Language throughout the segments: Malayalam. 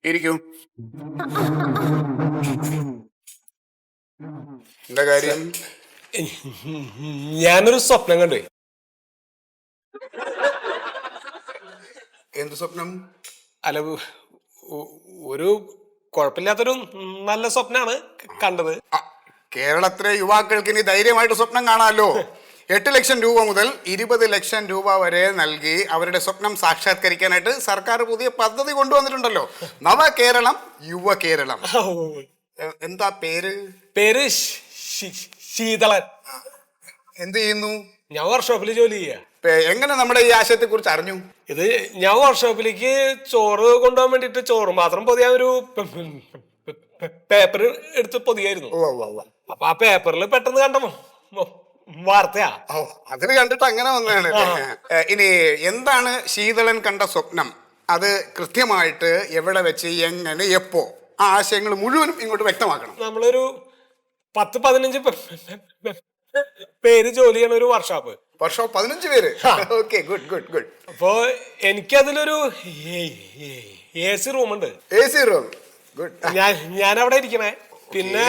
ഇരിക്കൂ. എന്താ കാര്യം? ഞാനൊരു സ്വപ്നം കണ്ടു. എന്ത് സ്വപ്നം? അല്ല, ഒരു കുഴപ്പമില്ലാത്തൊരു നല്ല സ്വപ്നാണ് കണ്ടത്. കേരളത്തിലെ യുവാക്കൾക്ക് ഇനി ധൈര്യമായിട്ട് സ്വപ്നം കാണാമല്ലോ. 8 ലക്ഷം രൂപ മുതൽ 20 ലക്ഷം രൂപ വരെ നൽകി അവരുടെ സ്വപ്നം സാക്ഷാത്കരിക്കാനായിട്ട് സർക്കാർ പുതിയ പദ്ധതി കൊണ്ടുവന്നിട്ടുണ്ടല്ലോ. നവകേരളം, യുവകേരളം. എന്താ പേര്? പേര് ശീതളൻ. എന്ത് ചെയ്യുന്നു? ഞാൻ വർക്ക്ഷോപ്പിൽ ജോലി ചെയ്യാ. എങ്ങനെ നമ്മുടെ ഈ ആശയത്തെ കുറിച്ച് അറിഞ്ഞു? ഇത് ഞാൻ വർക്ക്ഷോപ്പിലേക്ക് ചോറ് കൊണ്ടുപോകാൻ വേണ്ടിട്ട് ചോറ് മാത്രം പൊതിയാൻ ഒരു പേപ്പർ എടുത്ത് പൊതിയായിരുന്നു. അപ്പൊ ആ പേപ്പറിൽ പെട്ടെന്ന് കണ്ട വാർത്തയാ. അതിന് കണ്ടിട്ട് അങ്ങനെ വന്നതാണ്. ഇനി എന്താണ് ശീതളൻ കണ്ട സ്വപ്നം? അത് കൃത്യമായിട്ട് എവിടെ വെച്ച്, എങ്ങനെ, എപ്പോ, ആ ആശയങ്ങൾ മുഴുവനും ഇങ്ങോട്ട് വ്യക്തമാക്കണം. നമ്മളൊരു 10-15 പേര് ജോലി ചെയ്യണ ഒരു വർക്ക്ഷോപ്പ്. 15 പേര്? Okay, good good good. അപ്പോ എനിക്കതിലൊരു AC റൂം ഉണ്ട്. AC room, good. ഞാൻ അവിടെ ഇരിക്കണേ. പിന്നെ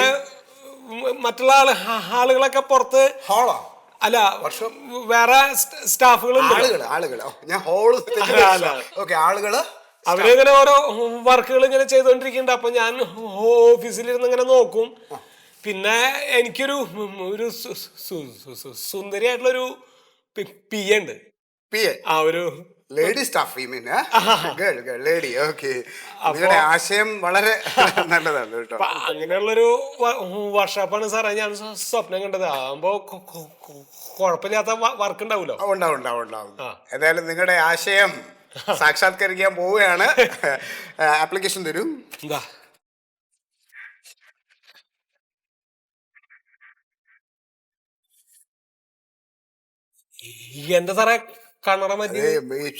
മറ്റുള്ള ആളുകളൊക്കെ പുറത്ത്. ഹാളാ? അല്ല, വേറെ സ്റ്റാഫുകളുണ്ട്. അവരിങ്ങനെ ഓരോ വർക്കുകൾ ഇങ്ങനെ ചെയ്തോണ്ടിരിക്കുന്നുണ്ട്. അപ്പൊ ഞാൻ ഓഫീസിലിരുന്ന് ഇങ്ങനെ നോക്കും. പിന്നെ എനിക്കൊരു ഒരു സുന്ദരിയായിട്ടുള്ളൊരു PA ഉണ്ട്. ആ ഒരു ലേഡി സ്റ്റാഫ്, ലേഡി. ഓക്കെ, നിങ്ങളുടെ ആശയം വളരെ നല്ലതാണ് കേട്ടോ. അങ്ങനെയുള്ളൊരു വർക്ക്ഷോപ്പാണ് സാറേ ഞാൻ സ്വപ്നം കണ്ടത്. ആകുമ്പോ കുഴപ്പമില്ലാത്ത വർക്ക് ഉണ്ടാവൂലോ. ഉണ്ടാവും. ഏതായാലും നിങ്ങളുടെ ആശയം സാക്ഷാത്കരിക്കാൻ പോവുകയാണ്. ആപ്ലിക്കേഷൻ തരൂ. എന്താ? എന്താ സാറേ കണ്ണട മതി?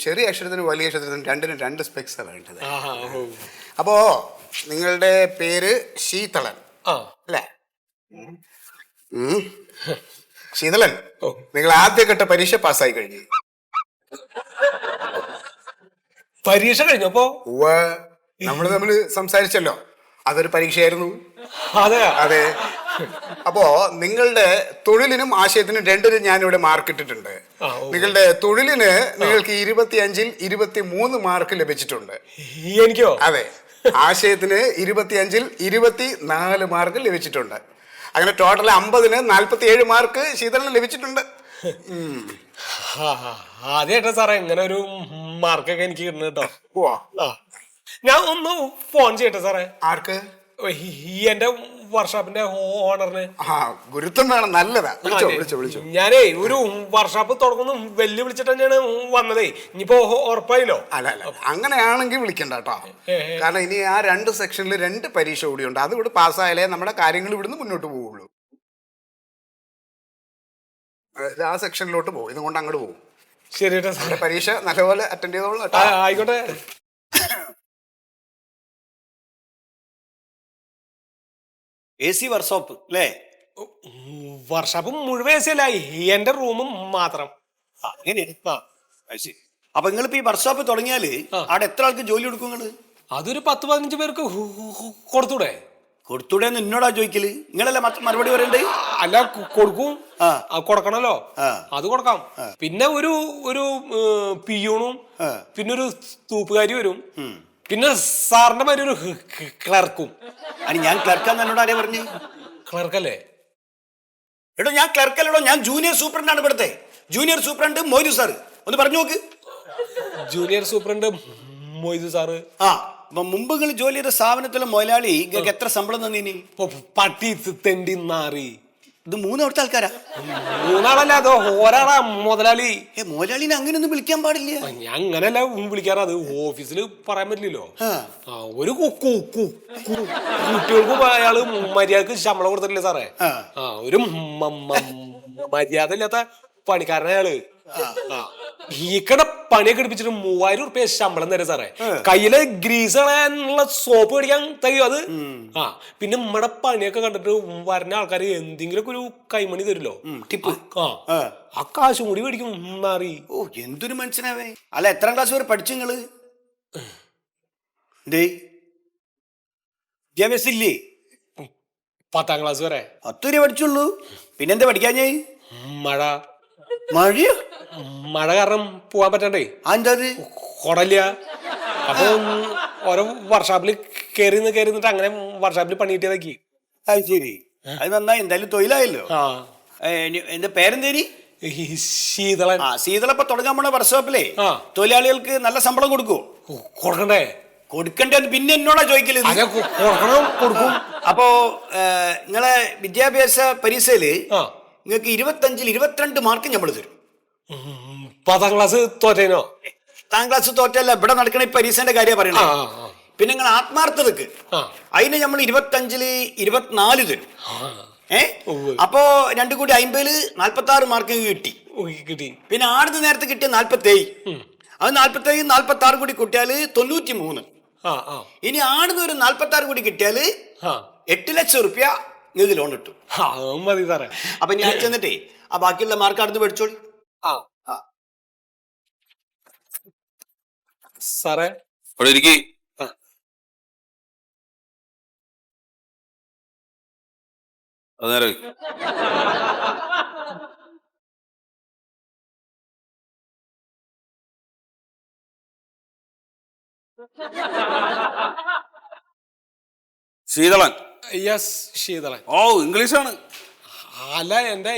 ചെറിയ അക്ഷരത്തിനും വലിയ അക്ഷരത്തിനും രണ്ടിനും 2 സ്പെക്സ് വേണ്ടത്. അപ്പോ നിങ്ങളുടെ പേര് ശീതളൻ അല്ലേ? ശീതളൻ, നിങ്ങൾ ആദ്യഘട്ട പരീക്ഷ പാസ്സായി കഴിഞ്ഞു. പരീക്ഷ കഴിഞ്ഞപ്പോ നമ്മൾ സംസാരിച്ചല്ലോ, അതൊരു പരീക്ഷയായിരുന്നു. അതെ. അപ്പോ നിങ്ങളുടെ തൊഴിലിനും ആശയത്തിനും 2-നും ഞാനിവിടെ മാർക്ക് ഇട്ടിട്ടുണ്ട്. നിങ്ങളുടെ തൊഴിലിന് നിങ്ങൾക്ക് 25-ൽ 23 മാർക്ക് ലഭിച്ചിട്ടുണ്ട്. എനിക്കോ? അതെ. ആശയത്തിന് 25-ൽ 24 മാർക്ക് ലഭിച്ചിട്ടുണ്ട്. അങ്ങനെ ടോട്ടൽ 50-ന് 47 മാർക്ക് ശീതളിന് ലഭിച്ചിട്ടുണ്ട്. ആദ്യമായിട്ടാ സാറേ ഇങ്ങനെ ഒരു മാർക്കൊക്കെ എനിക്ക് കിട്ടുന്നത് കേട്ടോ. ഞാൻ ഒന്ന് ഫോൺ ചെയ്യട്ടെ സാറേ. ആർക്ക്? എന്റെ വർക്ക്ഷോപ്പിന്റെ ഓണറിന്. ഗുരുത്വം വേണം. നല്ലതാ. വിളിച്ചോ. ഞാനേ ഒരു വർക്ക്ഷോപ്പ് തുടങ്ങുന്നു വെല്ലുവിളിച്ചിട്ട് തന്നെയാണ് വന്നതേ. ഇനിയിപ്പോ ഉറപ്പായില്ലോ. അല്ല, അങ്ങനെയാണെങ്കിൽ വിളിക്കണ്ട കേട്ടോ. കാരണം ഇനി ആ 2 സെക്ഷനിൽ 2 പരീക്ഷ കൂടിയുണ്ട്. അത് ഇവിടെ പാസ്സായാലേ നമ്മുടെ കാര്യങ്ങൾ ഇവിടുന്ന് മുന്നോട്ട് പോവുള്ളൂ. ആ സെക്ഷനിലോട്ട് പോകും. ഇതുകൊണ്ട് അങ്ങോട്ട് പോകും. ശരി, പരീക്ഷ നല്ലപോലെ അറ്റൻഡ് ചെയ്തോളൂ. ആയിക്കോട്ടെ. AC വർക്ക്ഷോപ്പ് അല്ലേ? വർക്ക്ഷോപ്പ് മുഴുവൻ AC അല്ല, എന്റെ റൂമും മാത്രം. അപ്പൊ നിങ്ങളിപ്പോ ഈ വർക്ക്ഷോപ്പ് തുടങ്ങിയാല് അവിടെ എത്ര ആൾക്ക് ജോലി കൊടുക്കും നിങ്ങള്? അതൊരു 10-15 പേർക്ക് കൊടുത്തൂടെ? കൊടുത്തൂടെ എന്നോടാ ചോദിക്കല്? നിങ്ങളല്ല മറുപടി പറയണ്ടേ? അല്ല, കൊടുക്കും. കൊടുക്കണല്ലോ, അത് കൊടുക്കാം. പിന്നെ ഒരു പിയൂണും പിന്നെ ഒരു തൂപ്പുകാരി വരും. പിന്നെ സാറിന്റെ മാതിരി ഒരു ക്ലർക്കും. ഞാൻ ക്ലർക്കാന്ന് എന്നോട് ആരെയാ പറഞ്ഞു? ക്ലർക്കല്ലേ? എടോ ഞാൻ ക്ലർക്കല്ലോ, ഞാൻ ജൂനിയർ സൂപ്രണ്ടാണ് ഇവിടുത്തെ. Junior superintendent Moidu sir. ഒന്ന് പറഞ്ഞു നോക്ക്. Junior superintendent Moidu sir. മുമ്പ് നിങ്ങൾ ജോലി ചെയ്ത സ്ഥാപനത്തിലെ മുതലാളി നിങ്ങൾക്ക് എത്ര ശമ്പളം തന്നീനി? പട്ടി തെണ്ടി നാറി. ഇത് 3 അവിടുത്തെ ആൾക്കാരാ? 3 ആളല്ല, അത് ഒരാളാ മുതലാളി. മുതലാളിനെ അങ്ങനെയൊന്നും വിളിക്കാൻ പാടില്ല. ഞാൻ അങ്ങനെയല്ല വിളിക്കാറ്. അത് ഓഫീസിൽ പറയാൻ പറ്റില്ലല്ലോ. ഒരു കുട്ടികൾക്കും അയാള് മര്യാദക്ക് ശമ്പളം കൊടുത്തിട്ടില്ല സാറേ. ഒരു മര്യാദ ഇല്ലാത്ത പണിക്കാരനയാള്. ഈക്കടെ പണിയൊക്കെ എടുപ്പിച്ചിട്ട് 3000 റുപ്യ ശമ്പളം തരാം സാറേ. കയ്യില് ഗ്രീസ് കളയാനുള്ള സോപ്പ് മേടിക്കാൻ തയ്യോ അത്? ആ പിന്നെ നമ്മടെ പണിയൊക്കെ കണ്ടിട്ട് വരുന്ന ആൾക്കാര് എന്തെങ്കിലുമൊക്കെ ഒരു കൈമണി തരുമല്ലോ, ടിപ്പ്. ആ കാശും കൂടി മേടിക്കും മാറി. ഓ എന്തൊരു മനുഷ്യനാവേ. അല്ല എത്രാം ക്ലാസ് വരെ പഠിച്ചു നിങ്ങള്? വിദ്യാഭ്യാസം ഇല്ലേ? 10ാം ക്ലാസ് വരെ. 10 വരെ പഠിച്ചുള്ളൂ. പിന്നെന്താ പഠിക്കാഞ്ഞേ? മഴയോ? മഴ കാരണം പോവാൻ പറ്റണ്ടേ. എന്താ കൊടല്ല. അപ്പൊ ഓരോ വർക്ക്ഷോപ്പിൽ കയറിന്നിട്ട് അങ്ങനെ വർക്ക്ഷോപ്പിൽ പണി കിട്ടിയതാക്കി. അത് ശരി, അത് നന്നായി, എന്തായാലും തൊഴിലായല്ലോ. എന്റെ പേരെന്തേരി? ശീതളൻ. ശീതള ഇപ്പൊ തുടങ്ങാൻ പോണ വർക്ക്ഷോപ്പിലേ തൊഴിലാളികൾക്ക് നല്ല ശമ്പളം കൊടുക്കുവോ? കൊടുക്കണ്ടേ? കൊടുക്കണ്ടേന്ന് പിന്നെ എന്നോടാ ചോദിക്കല്. കൊടുക്കും. അപ്പോ നിങ്ങളെ വിദ്യാഭ്യാസ പരീക്ഷയില് നിങ്ങൾക്ക് 25-ൽ 22 മാർക്ക് നമ്മൾ തരും. 10ാം ക്ലാസ് തോറ്റേനോ? 10ാം ക്ലാസ് തോറ്റല്ല, ഇവിടെ നടക്കണ ഈ പരീക്ഷന്റെ കാര്യം പറയണേ. പിന്നെ നിങ്ങൾ ആത്മാർത്ഥതക്ക് അതിന് നമ്മൾ 25-ൽ 24 തരും. അപ്പോ 2 കൂടി 50-ൽ 46 മാർക്ക് കിട്ടി. പിന്നെ ആടുന്ന നേരത്തെ കിട്ടിയ 47. അത് 47 46 കൂടി കൂട്ടിയാല് 93. ഇനി ആടുന്ന ഒരു 46 കൂടി കിട്ടിയാല് 8 ലക്ഷം റുപ്യ നിങ്ങൾക്ക് ലോൺ കിട്ടും. മതി സാറേ. അപ്പൊ ഞാൻ ചെന്നിട്ടേ ആ ബാക്കിയുള്ള മാർക്ക് അടുത്ത് പഠിച്ചോളി. സാറേ ശീതളൻ. യെസ് ശീതളൻ. ഓ ഇംഗ്ലീഷാണ്. അല്ല എന്റെ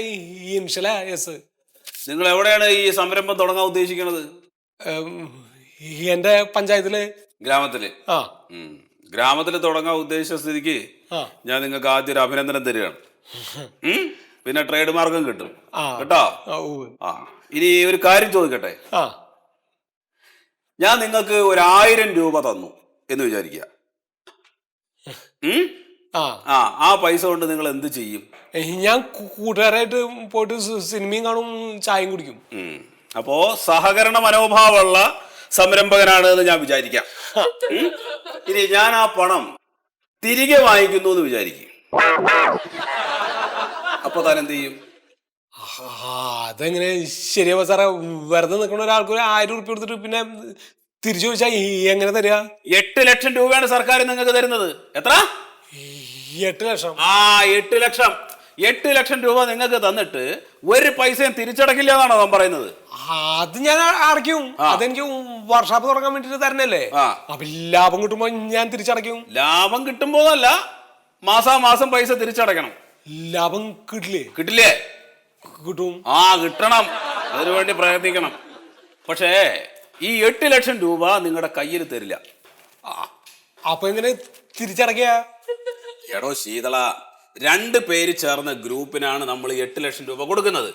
ഇൻഷല യെസ്. നിങ്ങൾ എവിടെയാണ് ഈ സംരംഭം തുടങ്ങാൻ ഉദ്ദേശിക്കുന്നത്? എന്റെ പഞ്ചായത്തില്, ഗ്രാമത്തില്. ഗ്രാമത്തില് തുടങ്ങാൻ ഉദ്ദേശിച്ച സ്ഥിതിക്ക് ഞാൻ നിങ്ങൾക്ക് ആദ്യം ഒരു അഭിനന്ദനം തരികയാണ്. പിന്നെ ട്രേഡ് മാർക്കും കിട്ടും കേട്ടോ. ഇനി ഒരു കാര്യം ചോദിക്കട്ടെ. ഞാൻ നിങ്ങൾക്ക് 1000 രൂപ തന്നു എന്ന് വിചാരിക്കുക. ആ പൈസ കൊണ്ട് നിങ്ങൾ എന്ത് ചെയ്യും? ഞാൻ കൂട്ടുകാരായിട്ട് പോയിട്ട് സിനിമയും കാണും, ചായയും കുടിക്കും. അപ്പോ സഹകരണ മനോഭാവമുള്ള സംരംഭകനാണ് എന്ന് ഞാൻ വിചാരിക്കാം. ഇനി ഞാൻ ആ പണം തിരികെ വാങ്ങിക്കുന്നു എന്ന് വിചാരിക്കും. അപ്പൊ താൻ എന്ത് ചെയ്യും? അതെങ്ങനെ ശരിയാ സാറേ? വെറുതെ നിൽക്കുന്ന ഒരാൾക്ക് 1000 റുപ്യ കൊടുത്തിട്ട് പിന്നെ തിരിച്ചു ചോദിച്ചാ എങ്ങനെ തരിക? 8 ലക്ഷം രൂപയാണ് സർക്കാർ നിങ്ങൾക്ക് തരുന്നത്. എത്ര? 8 ലക്ഷം. 8 ലക്ഷം. 8 ലക്ഷം രൂപ നിങ്ങൾക്ക് തന്നിട്ട് ഒരു പൈസയും തിരിച്ചടക്കില്ല എന്നാണോ താൻ പറയുന്നത്? അത് ഞാൻ അടയ്ക്കും. അതെനിക്ക് വർക്ക്ഷോപ്പ് തുടങ്ങാൻ വേണ്ടിട്ട് തരണല്ലേ. അപ്പൊ ലാഭം കിട്ടുമ്പോ ഞാൻ തിരിച്ചടയ്ക്കും. ലാഭം കിട്ടുമ്പോഴല്ല, മാസാമാസം പൈസ തിരിച്ചടക്കണം. ലാഭം കിട്ടില്ലേ? കിട്ടില്ലേ? കിട്ടും. കിട്ടണം. അതിനുവേണ്ടി പ്രയത്നിക്കണം. പക്ഷേ ഈ 8 ലക്ഷം രൂപ നിങ്ങളുടെ കയ്യിൽ തരില്ല. അപ്പൊ എങ്ങനെ തിരിച്ചടക്കുക? എടോ ശീതള, 2 പേര് ചേർന്ന ഗ്രൂപ്പിനാണ് നമ്മൾ 8 ലക്ഷം രൂപ കൊടുക്കുന്നത്.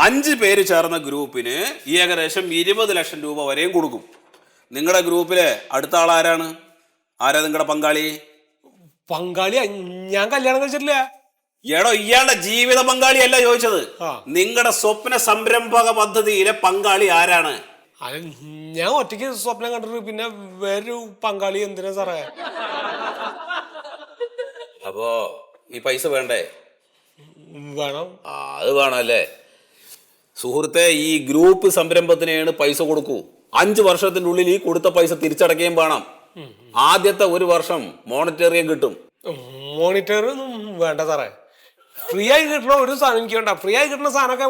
5 പേര് ചേർന്ന ഗ്രൂപ്പിന് ഏകദേശം 20 ലക്ഷം രൂപ വരെയും കൊടുക്കും. നിങ്ങളുടെ ഗ്രൂപ്പിലെ അടുത്ത ആളാരാണ്? ആരാ നിങ്ങളുടെ പങ്കാളി? ഞാൻ കല്യാണം കഴിച്ചിട്ടില്ല. എടോ ഇയാളുടെ ജീവിത പങ്കാളിയല്ല ചോദിച്ചത്. നിങ്ങളുടെ സ്വപ്ന സംരംഭക പദ്ധതിയിലെ പങ്കാളി ആരാണ്? അത് ഞാൻ ഒറ്റയ്ക്ക് സ്വപ്നം കണ്ടിട്ട് പിന്നെ വേറൊരു പങ്കാളി എന്തിനാ സാറേ? അപ്പോ ഈ പൈസ വേണ്ടേ? വേണം. അത് വേണമല്ലേ? സുഹൃത്തെ, ഈ ഗ്രൂപ്പ് സംരംഭത്തിനാണ് പൈസ കൊടുക്കൂ. 5 വർഷത്തിന്റെ ഉള്ളിൽ ഈ കൊടുത്ത പൈസ തിരിച്ചടക്കുകയും വേണം. ആദ്യത്തെ 1 വർഷം മോണിറ്ററിയും കിട്ടും. മോണിറ്ററിയൊന്നും വേണ്ട സാറേ. ഫ്രീ ആയി കിട്ടണ ഒരു സാധനം എനിക്ക് വേണ്ട. ഫ്രീ ആയി കിട്ടുന്ന സാധനമൊക്കെ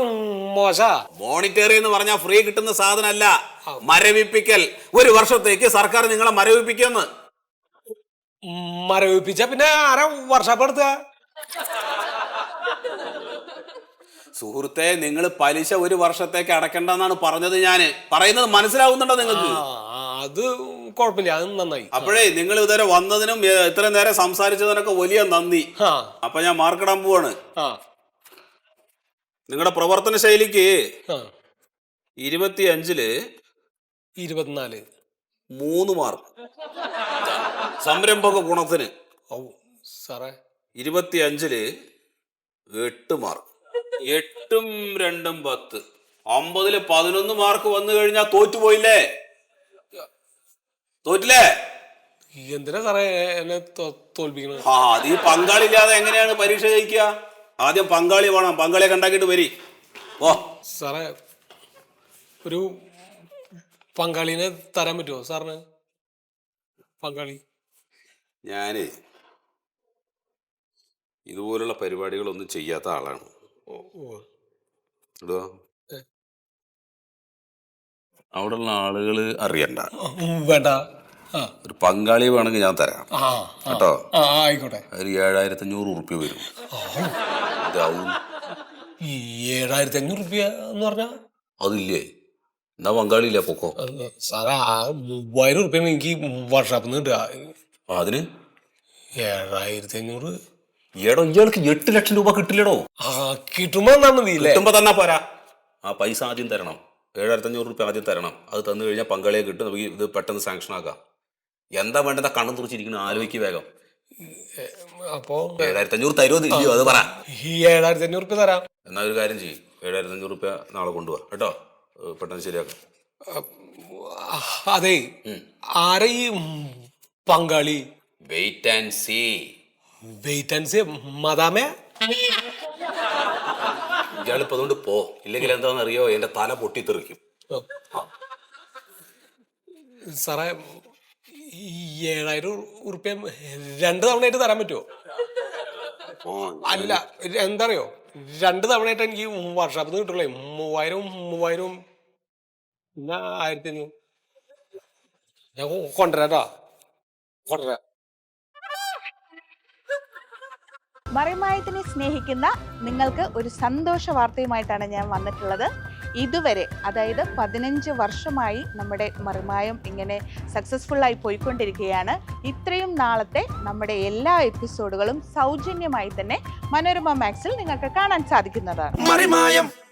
മോശ. മോണിറ്ററി എന്ന് പറഞ്ഞാൽ ഫ്രീ കിട്ടുന്ന സാധനമല്ല, മരവിപ്പിക്കൽ. 1 വർഷത്തേക്ക് സർക്കാർ നിങ്ങളെ മരവിപ്പിക്കുമെന്ന്. മരവിപ്പിച്ച പിന്നെ ആരാ വർക്ക്ഷോപ്പ് എടുത്തുക? സുഹൃത്തെ, നിങ്ങൾ പലിശ 1 വർഷത്തേക്ക് അടക്കണ്ടെന്നാണ് പറഞ്ഞത്. ഞാന് പറയുന്നത് മനസ്സിലാവുന്നുണ്ടോ നിങ്ങൾക്ക്? അത് കുഴപ്പമില്ല, അത് നന്നായി. അപ്പോഴേ നിങ്ങൾ ഇതുവരെ വന്നതിനും ഇത്രയും നേരം സംസാരിച്ചതിനൊക്കെ വലിയ നന്ദി. അപ്പൊ ഞാൻ മാർക്കിടാൻ പോവാണ്. നിങ്ങളുടെ പ്രവർത്തന ശൈലിക്ക് 25-ല് 24 3 മാർക്ക്. സംരംഭക ഗുണത്തിന് സാറേ 25-ല് 8 മാർക്ക്. 8ഉം 2ഉം 10. 50-ല് 11 മാർക്ക് വന്നു കഴിഞ്ഞാൽ തോറ്റുപോയില്ലേ? തോറ്റില്ലേ? എന്തിനാ സാറേ എന്നെ തോൽപ്പിക്കണത്? അത് ഈ പങ്കാളി ഇല്ലാതെ എങ്ങനെയാണ് പരീക്ഷ ജയിക്കുക? ആദ്യം പങ്കാളി വേണം. പങ്കാളിയെ കണ്ടാക്കിയിട്ട് വരി. ഓ സാറേ, ഒരു പങ്കാളിനെ തരാൻ പറ്റുമോ സാറിന്? പങ്കാളി ഞാന് ഇതുപോലുള്ള പരിപാടികളൊന്നും ചെയ്യാത്ത ആളാണ്. ഇതോ അവിടെയുള്ള ആളുകൾ അറിയണ്ട. വേണ്ട. ഒരു പങ്കാളി വേണമെങ്കിൽ ഞാൻ തരാം കേട്ടോ. ആയിക്കോട്ടെ. ഒരു 7500 ഉറുപ്പ്യ വരും. ഇതാവും 7500 രൂപ എന്ന് പറഞ്ഞാ അതില്ലേ? എന്നാ പങ്കാളി ഇല്ലേ? പൊക്കോ സാറേ. 3000 രൂപ എനിക്ക് വർഷാപ്പിൽ നിന്ന് കിട്ടുക. അതിന് 7500. ഏടോ ഇയാൾക്ക് 8 ലക്ഷം രൂപ കിട്ടില്ലടോ. കിട്ടുമ്പോ തന്നാ മതി. കിട്ടുമ്പോ തന്നെ പോരാ, ആ പൈസ ആദ്യം തരണം. 7500 രൂപ ആദ്യം തരണം. അത് തന്നു കഴിഞ്ഞാൽ പങ്കാളിയെ കിട്ടും. നമുക്ക് ഇത് പെട്ടെന്ന് സാങ്ഷൻ ആക്കാം. എന്താ വേണ്ടത്? കണ്ണും തുറച്ചിരിക്കണം. ആലോചിക്ക് വേഗം. അപ്പോ 7500 തരുമോ ഇല്ലയോ അത് പറ. 7500 രൂപ തരാം. എന്നാ ഒരു കാര്യം ചെയ്യും, 7500 രൂപ നാളെ കൊണ്ടുപോവാ കേട്ടോ. പെട്ടെന്ന് ശരിയാക്കാം. അതെ, ആരെ ഈ പങ്കാളി? Wait and see. Wait and see മദാമേ. ഇയാളിപ്പോ അതുകൊണ്ട് പോ, ഇല്ലെങ്കിൽ എന്താണെന്ന് അറിയോ, എന്റെ തല പൊട്ടിത്തെറിക്കും. സാറേ, 7000 ഉറുപ്പ്യ 2 തവണയായിട്ട് തരാൻ പറ്റുമോ? അല്ല, എന്താ അറിയോ, 2 തവണയായിട്ട് എനിക്ക് വർഷാപ്പിൽ നിന്ന് കിട്ടുള്ളേ. 3000 പിന്നെ 1500 ഞാൻ കൊണ്ടുവരാട്ടോ. കൊണ്ടുവരാം. മറിമായത്തിനെ സ്നേഹിക്കുന്ന നിങ്ങൾക്ക് ഒരു സന്തോഷ വാർത്തയുമായിട്ടാണ് ഞാൻ വന്നിട്ടുള്ളത്. ഇതുവരെ, അതായത് 15 വർഷമായി നമ്മുടെ മറിമായം ഇങ്ങനെ സക്സസ്ഫുള്ളായി പോയിക്കൊണ്ടിരിക്കുകയാണ്. ഇത്രയും നാളത്തെ നമ്മുടെ എല്ലാ എപ്പിസോഡുകളും സൗജന്യമായി തന്നെ മനോരമ മാക്സിൽ നിങ്ങൾക്ക് കാണാൻ സാധിക്കുന്നതാണ്.